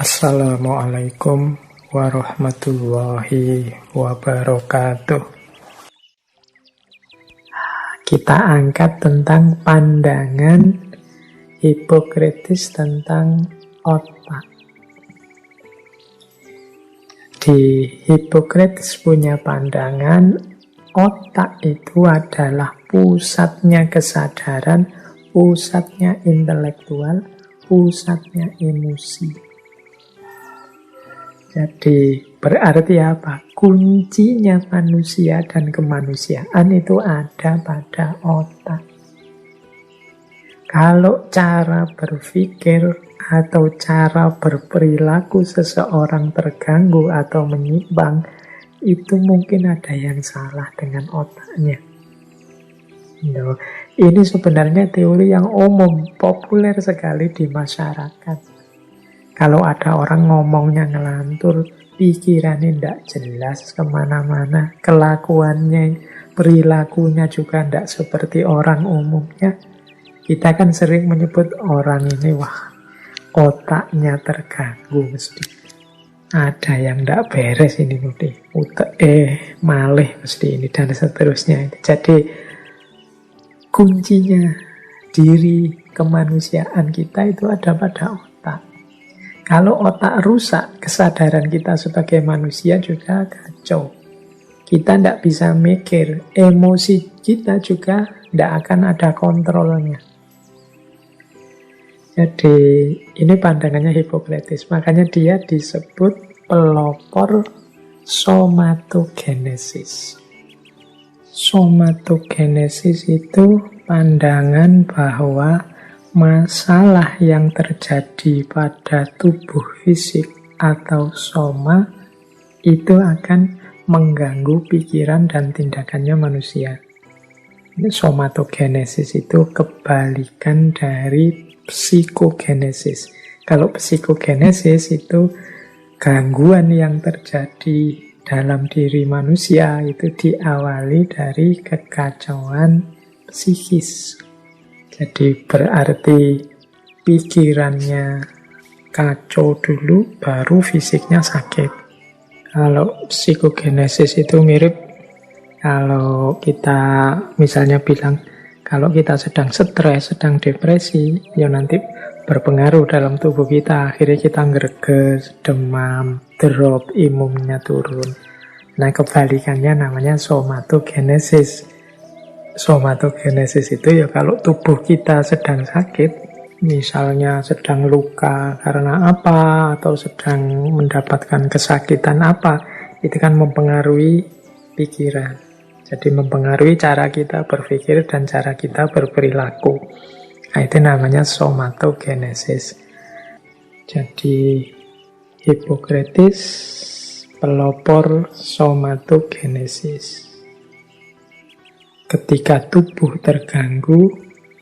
Assalamualaikum warahmatullahi wabarakatuh. Kita angkat tentang pandangan Hipokrites tentang otak. Di Hipokrites punya pandangan otak itu adalah pusatnya kesadaran, pusatnya intelektual, pusatnya emosi. Jadi berarti apa? Kuncinya manusia dan kemanusiaan itu ada pada otak. Kalau cara berpikir atau cara berperilaku seseorang terganggu atau menyimpang, itu mungkin ada yang salah dengan otaknya. Ini sebenarnya teori yang umum, populer sekali di masyarakat. Kalau ada orang ngomongnya ngelantur, pikirannya tidak jelas kemana-mana, kelakuannya, perilakunya juga tidak seperti orang umumnya, kita kan sering menyebut orang ini, wah, otaknya terganggu mesti. Ada yang tidak beres ini, malih mesti ini, dan seterusnya. Jadi, kuncinya diri kemanusiaan kita itu ada pada otak. Kalau otak rusak, kesadaran kita sebagai manusia juga kacau. Kita tidak bisa mikir, emosi kita juga tidak akan ada kontrolnya. Jadi ini pandangannya Hipokrites. Makanya dia disebut pelopor somatogenesis. Somatogenesis itu pandangan bahwa masalah yang terjadi pada tubuh fisik atau soma itu akan mengganggu pikiran dan tindakannya manusia. Somatogenesis itu kebalikan dari psikogenesis. Kalau psikogenesis itu gangguan yang terjadi dalam diri manusia itu diawali dari kekacauan psikis. Jadi berarti pikirannya kacau dulu, baru fisiknya sakit. Kalau psikogenesis itu mirip, kalau kita misalnya bilang, kalau kita sedang stres, sedang depresi, ya nanti berpengaruh dalam tubuh kita. Akhirnya kita ngereges, demam, drop, imunnya turun. Nah kebalikannya namanya somatogenesis. Somatogenesis itu ya kalau tubuh kita sedang sakit, misalnya sedang luka karena apa, atau sedang mendapatkan kesakitan apa, itu kan mempengaruhi pikiran. Jadi mempengaruhi cara kita berpikir dan cara kita berperilaku. Nah, itu namanya somatogenesis. Jadi Hipokrites pelopor somatogenesis. Ketika tubuh terganggu,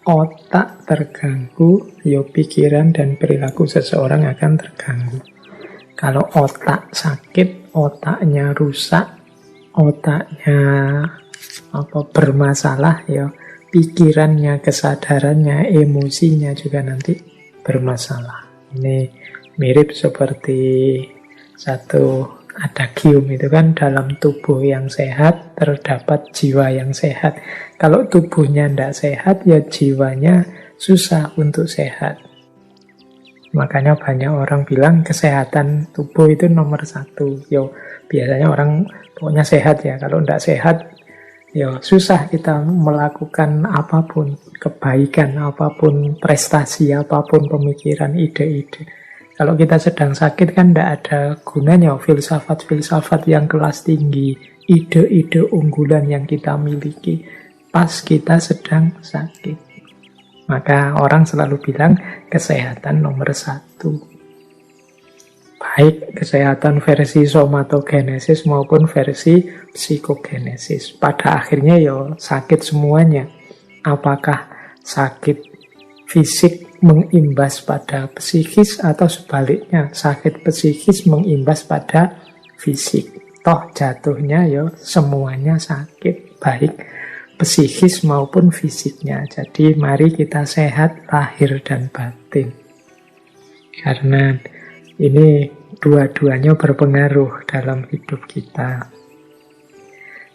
otak terganggu, ya pikiran dan perilaku seseorang akan terganggu. Kalau otak sakit, otaknya rusak, otaknya bermasalah, ya pikirannya, kesadarannya, emosinya juga nanti bermasalah. Ini mirip seperti satu adagium itu kan, dalam tubuh yang sehat terdapat jiwa yang sehat. Kalau tubuhnya tidak sehat, ya jiwanya susah untuk sehat. Makanya banyak orang bilang kesehatan tubuh itu nomor satu. Yo, biasanya orang pokoknya sehat ya. Kalau tidak sehat, yo susah kita melakukan apapun, kebaikan apapun, prestasi apapun, pemikiran, ide-ide. Kalau kita sedang sakit kan tidak ada gunanya filsafat-filsafat yang kelas tinggi, ide-ide unggulan yang kita miliki pas kita sedang sakit. Maka orang selalu bilang kesehatan nomor satu. Baik kesehatan versi somatogenesis maupun versi psikogenesis. Pada akhirnya ya sakit semuanya. Apakah sakit fisik mengimbas pada psikis atau sebaliknya, sakit psikis mengimbas pada fisik. Toh jatuhnya ya semuanya sakit, baik psikis maupun fisiknya. Jadi mari kita sehat lahir dan batin. Karena Ini dua-duanya berpengaruh dalam hidup kita.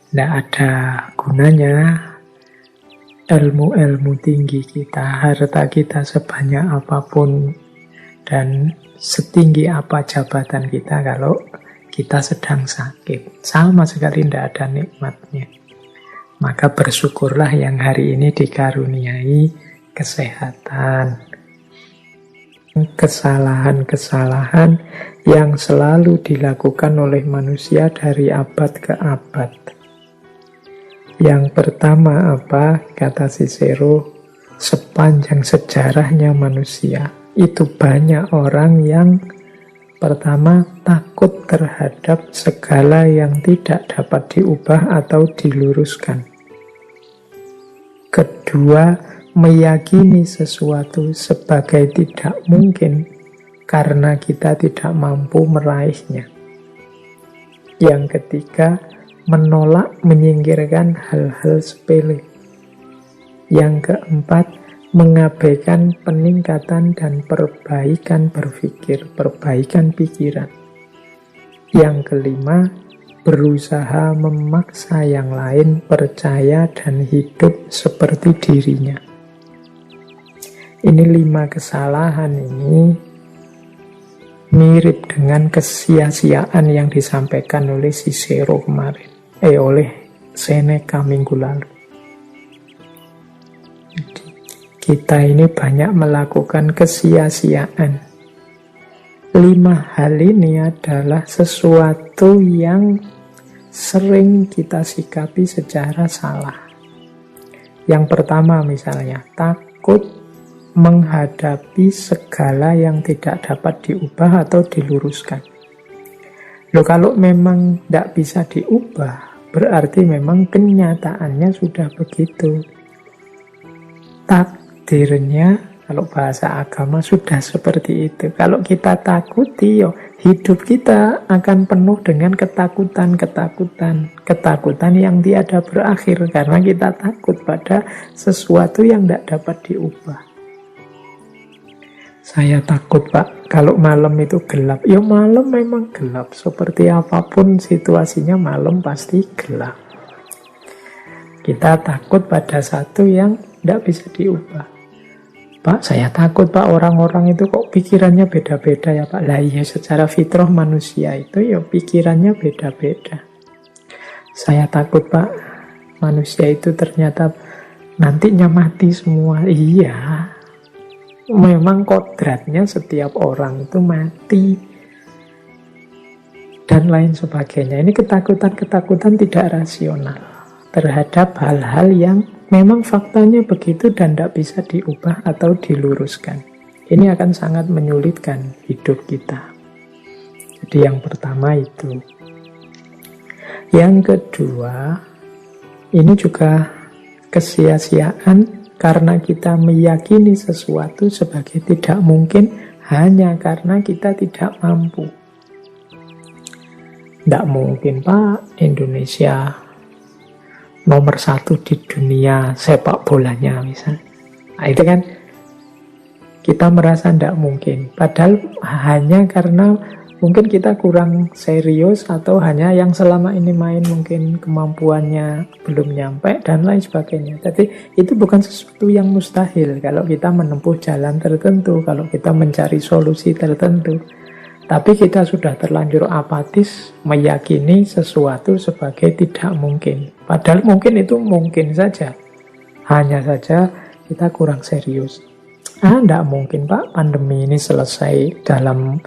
Tidak ada gunanya ilmu-ilmu tinggi kita, harta kita sebanyak apapun, dan setinggi apa jabatan kita kalau kita sedang sakit. Sama sekali tidak ada nikmatnya. Maka bersyukurlah yang hari ini dikaruniai kesehatan. Kesalahan-kesalahan yang selalu dilakukan oleh manusia dari abad ke abad. Yang pertama apa? Kata Cicero, sepanjang sejarahnya manusia, itu banyak orang yang pertama takut terhadap segala yang tidak dapat diubah atau diluruskan. Kedua, meyakini sesuatu sebagai tidak mungkin karena kita tidak mampu meraihnya. Yang ketiga, menolak, menyingkirkan hal-hal sepele. Yang keempat, mengabaikan peningkatan dan perbaikan berpikir, perbaikan pikiran. Yang kelima, berusaha memaksa yang lain percaya dan hidup seperti dirinya. Ini 5 kesalahan ini mirip dengan kesia-siaan yang disampaikan oleh Cicero kemarin. Oleh Seneca minggu lalu. Kita ini banyak melakukan kesia-siaan. 5 hal ini adalah sesuatu yang sering kita sikapi secara salah. Yang pertama misalnya, takut menghadapi segala yang tidak dapat diubah atau diluruskan. Loh, kalau memang tidak bisa diubah, berarti memang kenyataannya sudah begitu. Takdirnya, kalau bahasa agama, sudah seperti itu. Kalau kita takuti, hidup kita akan penuh dengan ketakutan yang tiada berakhir, karena kita takut pada sesuatu yang tidak dapat diubah. Saya takut, Pak, kalau malam itu gelap. Ya malam memang gelap. Seperti apapun situasinya, malam pasti gelap. Kita takut pada satu yang tidak bisa diubah. Pak, saya takut, Pak, orang-orang itu kok pikirannya beda-beda ya, Pak. Lah iya, secara fitrah manusia itu ya pikirannya beda-beda. Saya takut, Pak, manusia itu ternyata nantinya mati semua. Iya, memang kodratnya setiap orang itu mati dan lain sebagainya. Ini ketakutan-ketakutan tidak rasional terhadap hal-hal yang memang faktanya begitu dan tidak bisa diubah atau diluruskan. Ini akan sangat menyulitkan hidup kita. Jadi yang pertama itu. Yang kedua, ini juga kesia-siaan karena kita meyakini sesuatu sebagai tidak mungkin hanya karena kita tidak mampu. Tidak mungkin, Pak, Indonesia nomor 1 di dunia sepak bolanya misalnya. Nah, itu kan kita merasa tidak mungkin. Padahal hanya karena mungkin kita kurang serius atau hanya yang selama ini main mungkin kemampuannya belum nyampe dan lain sebagainya. Jadi itu bukan sesuatu yang mustahil kalau kita menempuh jalan tertentu, kalau kita mencari solusi tertentu. Tapi kita sudah terlanjur apatis meyakini sesuatu sebagai tidak mungkin. Padahal mungkin itu mungkin saja. Hanya saja kita kurang serius. Tidak mungkin, Pak, pandemi ini selesai dalam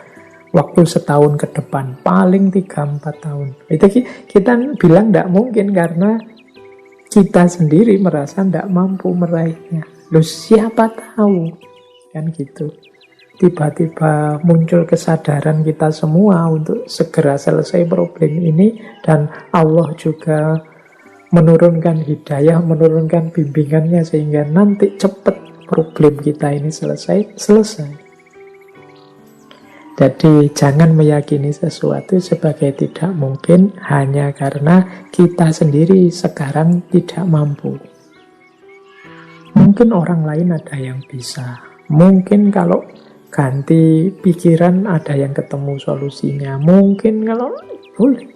waktu setahun ke depan, paling 3-4 tahun. Itu kita bilang tidak mungkin karena kita sendiri merasa tidak mampu meraihnya. Loh, siapa tahu? Kan gitu. Tiba-tiba muncul kesadaran kita semua untuk segera selesai problem ini, dan Allah juga menurunkan hidayah, menurunkan bimbingannya sehingga nanti cepat problem kita ini selesai. Jadi jangan meyakini sesuatu sebagai tidak mungkin hanya karena kita sendiri sekarang tidak mampu. Mungkin orang lain ada yang bisa. Mungkin kalau ganti pikiran, ada yang ketemu solusinya. Mungkin kalau boleh.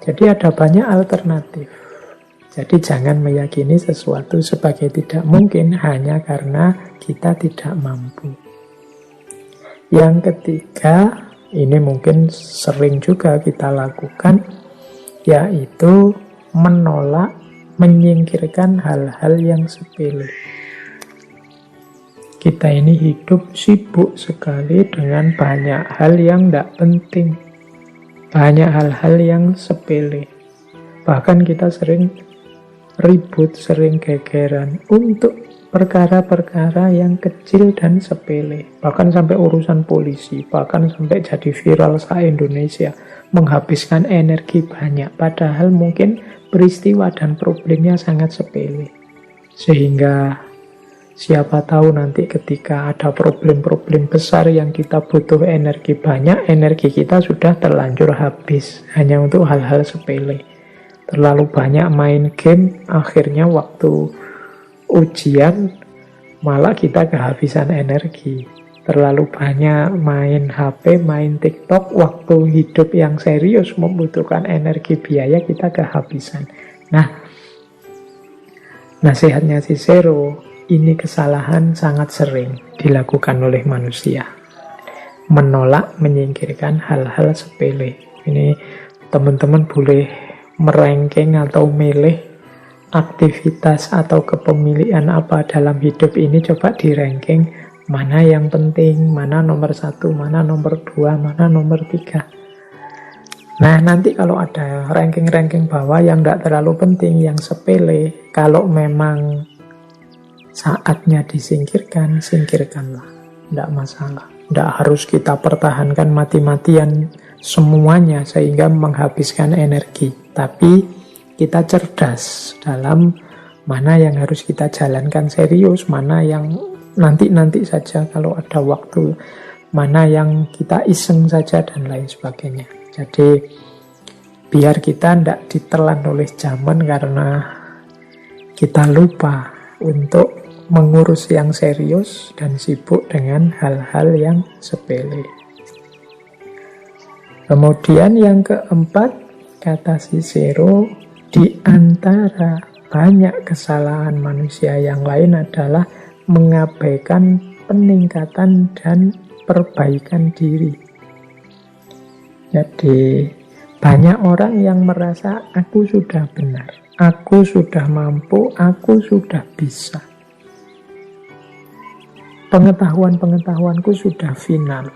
Jadi ada banyak alternatif. Jadi jangan meyakini sesuatu sebagai tidak mungkin hanya karena kita tidak mampu. Yang ketiga, ini mungkin sering juga kita lakukan, yaitu menolak, menyingkirkan hal-hal yang sepele. Kita ini hidup sibuk sekali dengan banyak hal yang tidak penting. Banyak hal-hal yang sepele. Bahkan kita sering ribut, sering gegeran untuk perkara-perkara yang kecil dan sepele. Bahkan sampai urusan polisi, bahkan sampai jadi viral se-Indonesia. Menghabiskan energi banyak. Padahal mungkin peristiwa dan problemnya sangat sepele. Sehingga siapa tahu nanti ketika ada problem-problem besar yang kita butuh energi banyak, energi kita sudah terlanjur habis hanya untuk hal-hal sepele. Terlalu banyak main game, akhirnya waktu ujian malah kita kehabisan energi. Terlalu banyak main HP, main TikTok, waktu hidup yang serius membutuhkan energi biaya kita kehabisan. Nah, nasihatnya Cicero, ini kesalahan sangat sering dilakukan oleh manusia. Menolak, menyingkirkan hal-hal sepele. Ini teman-teman boleh meranking atau milih aktivitas atau kepemilikan apa dalam hidup ini. Coba di ranking mana yang penting, mana nomor 1, mana nomor 2, mana nomor 3. Nah, nanti kalau ada ranking-ranking bawah yang tidak terlalu penting, yang sepele, kalau memang saatnya disingkirkan, singkirkanlah. Tidak masalah. Tidak harus kita pertahankan mati-matian semuanya sehingga menghabiskan energi. Tapi kita cerdas dalam mana yang harus kita jalankan serius, mana yang nanti-nanti saja kalau ada waktu, mana yang kita iseng saja, dan lain sebagainya. Jadi biar kita tidak ditelan oleh zaman karena kita lupa untuk mengurus yang serius dan sibuk dengan hal-hal yang sepele. Kemudian yang keempat, kata Cicero, di antara banyak kesalahan manusia yang lain adalah mengabaikan peningkatan dan perbaikan diri. Jadi banyak orang yang merasa aku sudah benar, aku sudah mampu, aku sudah bisa. Pengetahuan-pengetahuanku sudah final.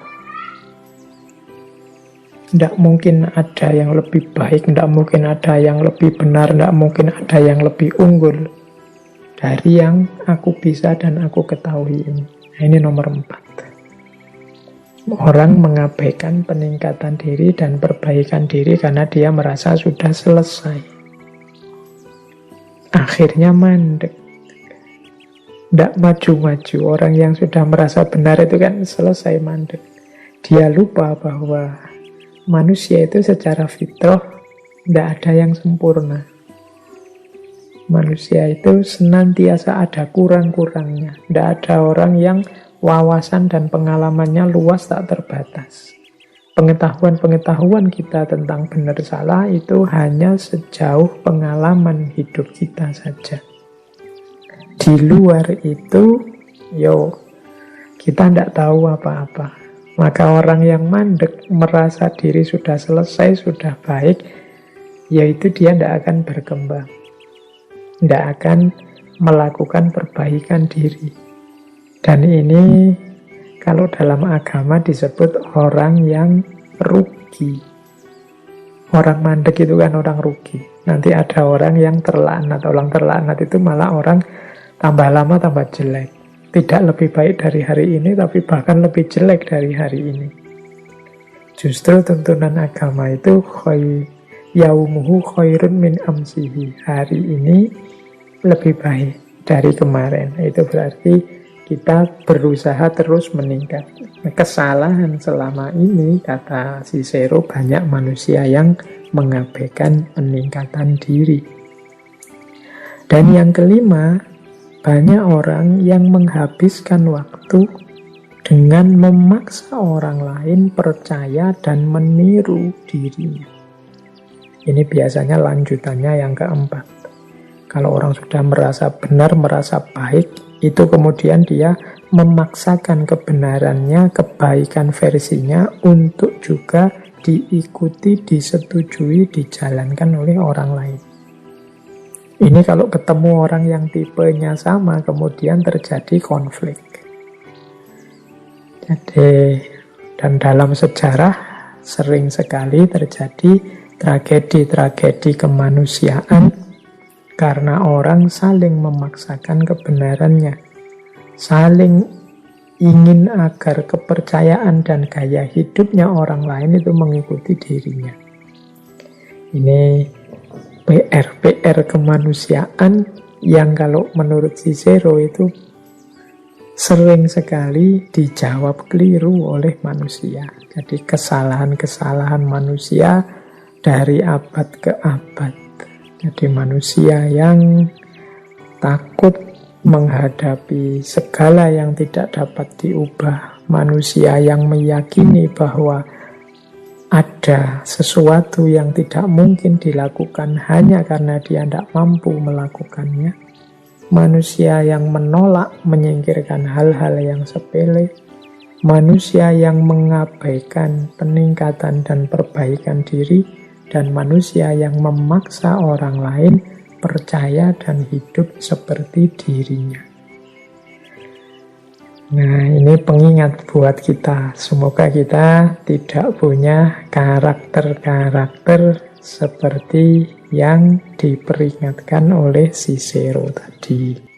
Tidak mungkin ada yang lebih baik, tidak mungkin ada yang lebih benar, tidak mungkin ada yang lebih unggul dari yang aku bisa dan aku ketahui ini. Ini nomor 4. Orang mengabaikan peningkatan diri dan perbaikan diri karena dia merasa sudah selesai. Akhirnya mandek. Tidak maju-maju. Orang yang sudah merasa benar itu kan selesai mandek. Dia lupa bahwa manusia itu secara fitrah tidak ada yang sempurna. Manusia itu senantiasa ada kurang-kurangnya. Tidak ada orang yang wawasan dan pengalamannya luas tak terbatas. Pengetahuan-pengetahuan kita tentang benar salah itu hanya sejauh pengalaman hidup kita saja. Di luar itu, kita tidak tahu apa-apa. Maka orang yang mandek merasa diri sudah selesai, sudah baik, yaitu dia tidak akan berkembang. Tidak akan melakukan perbaikan diri. Dan ini kalau dalam agama disebut orang yang rugi. Orang mandek itu kan orang rugi. Nanti ada orang yang terlaknat. Orang terlaknat itu malah orang tambah lama tambah jelek. Tidak lebih baik dari hari ini, tapi bahkan lebih jelek dari hari ini. Justru tuntunan agama itu yaumuhu khairun min amsihi. Hari ini lebih baik dari kemarin. Itu berarti kita berusaha terus meningkat. Kesalahan selama ini, kata Cicero, banyak manusia yang mengabaikan peningkatan diri. Dan yang kelima, banyak orang yang menghabiskan waktu dengan memaksa orang lain percaya dan meniru dirinya. Ini biasanya lanjutannya yang keempat. Kalau orang sudah merasa benar, merasa baik, itu kemudian dia memaksakan kebenarannya, kebaikan versinya untuk juga diikuti, disetujui, dijalankan oleh orang lain. Ini kalau ketemu orang yang tipenya sama, kemudian terjadi konflik. Jadi, dan dalam sejarah sering sekali terjadi tragedi-tragedi kemanusiaan karena orang saling memaksakan kebenarannya, saling ingin agar kepercayaan dan gaya hidupnya orang lain itu mengikuti dirinya. Ini PR kemanusiaan yang kalau menurut Cicero itu sering sekali dijawab keliru oleh manusia. Jadi kesalahan-kesalahan manusia dari abad ke abad. Jadi manusia yang takut menghadapi segala yang tidak dapat diubah. Manusia yang meyakini bahwa ada sesuatu yang tidak mungkin dilakukan hanya karena dia tidak mampu melakukannya. Manusia yang menolak, menyingkirkan hal-hal yang sepele. Manusia yang mengabaikan peningkatan dan perbaikan diri. Dan manusia yang memaksa orang lain percaya dan hidup seperti dirinya. Nah, ini pengingat buat kita. Semoga kita tidak punya karakter-karakter seperti yang diperingatkan oleh Cicero tadi.